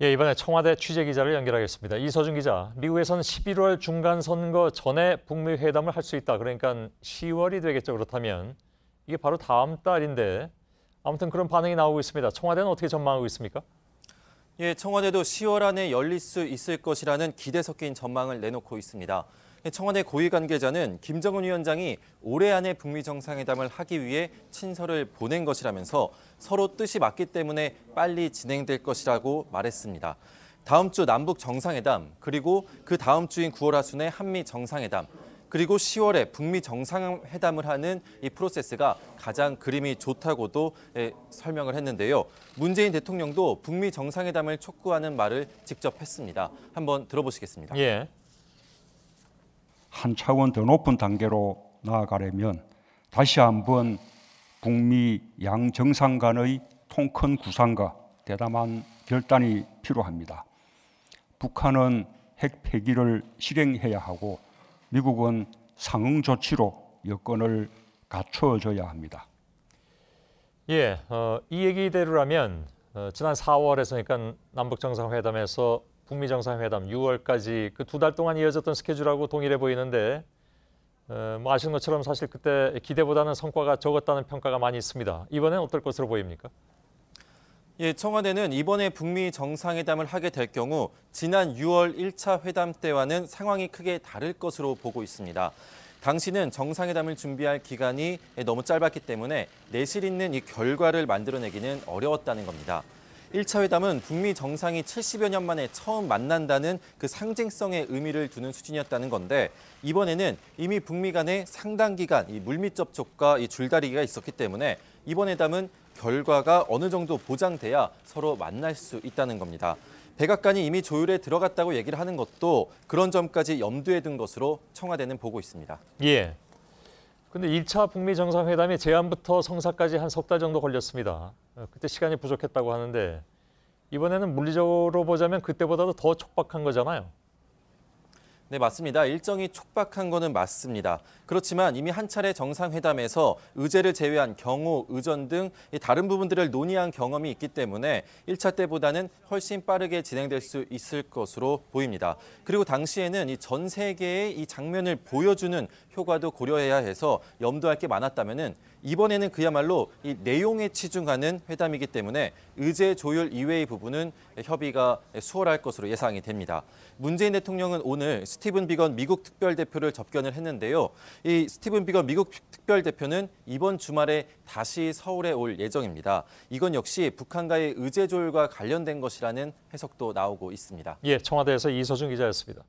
예, 이번에 청와대 취재 기자를 연결하겠습니다. 이서준 기자, 미국에서는 11월 중간 선거 전에 북미 회담을 할 수 있다. 그러니까 10월이 되겠죠. 그렇다면 이게 바로 다음 달인데 아무튼 그런 반응이 나오고 있습니다. 청와대는 어떻게 전망하고 있습니까? 예, 청와대도 10월 안에 열릴 수 있을 것이라는 기대 섞인 전망을 내놓고 있습니다. 청와대 고위 관계자는 김정은 위원장이 올해 안에 북미 정상회담을 하기 위해 친서를 보낸 것이라면서 서로 뜻이 맞기 때문에 빨리 진행될 것이라고 말했습니다. 다음 주 남북 정상회담, 그리고 그 다음 주인 9월 하순에 한미 정상회담, 그리고 10월에 북미 정상회담을 하는 이 프로세스가 가장 그림이 좋다고도 설명을 했는데요. 문재인 대통령도 북미 정상회담을 촉구하는 말을 직접 했습니다. 한번 들어보시겠습니다. 예. 한 차원 더 높은 단계로 나아가려면 다시 한번 북미 양 정상 간의 통큰 구상과 대담한 결단이 필요합니다. 북한은 핵 폐기를 실행해야 하고 미국은 상응 조치로 여건을 갖춰줘야 합니다. 예, 이 얘기대로라면 지난 4월에서 그러니까 남북 정상회담에서 북미 정상회담 6월까지 그 2달 동안 이어졌던 스케줄하고 동일해 보이는데 뭐 아시는 것처럼 사실 그때 기대보다는 성과가 적었다는 평가가 많이 있습니다. 이번엔 어떨 것으로 보입니까? 예, 청와대는 이번에 북미 정상회담을 하게 될 경우 지난 6월 1차 회담 때와는 상황이 크게 다를 것으로 보고 있습니다. 당시는 정상회담을 준비할 기간이 너무 짧았기 때문에 내실 있는 이 결과를 만들어내기는 어려웠다는 겁니다. 1차 회담은 북미 정상이 70여 년 만에 처음 만난다는 그 상징성의 의미를 두는 수준이었다는 건데 이번에는 이미 북미 간에 상당 기간 이 물밑 접촉과 이 줄다리기가 있었기 때문에 이번 회담은 결과가 어느 정도 보장돼야 서로 만날 수 있다는 겁니다. 백악관이 이미 조율에 들어갔다고 얘기를 하는 것도 그런 점까지 염두에 둔 것으로 청와대는 보고 있습니다. 예. 근데 1차 북미 정상회담이 제안부터 성사까지 한 3달 정도 걸렸습니다. 그때 시간이 부족했다고 하는데 이번에는 물리적으로 보자면 그때보다도 더 촉박한 거잖아요. 네, 맞습니다. 일정이 촉박한 거는 맞습니다. 그렇지만 이미 한 차례 정상회담에서 의제를 제외한 경호, 의전 등 다른 부분들을 논의한 경험이 있기 때문에 1차 때보다는 훨씬 빠르게 진행될 수 있을 것으로 보입니다. 그리고 당시에는 이 전 세계의 이 장면을 보여주는 효과도 고려해야 해서 염두할 게 많았다면은 이번에는 그야말로 이 내용에 치중하는 회담이기 때문에 의제 조율 이외의 부분은 협의가 수월할 것으로 예상이 됩니다. 문재인 대통령은 오늘 스티븐 비건 미국 특별대표를 접견을 했는데요. 이 스티븐 비건 미국 특별대표는 이번 주말에 다시 서울에 올 예정입니다. 이건 역시 북한과의 의제 조율과 관련된 것이라는 해석도 나오고 있습니다. 예, 청와대에서 이서준 기자였습니다.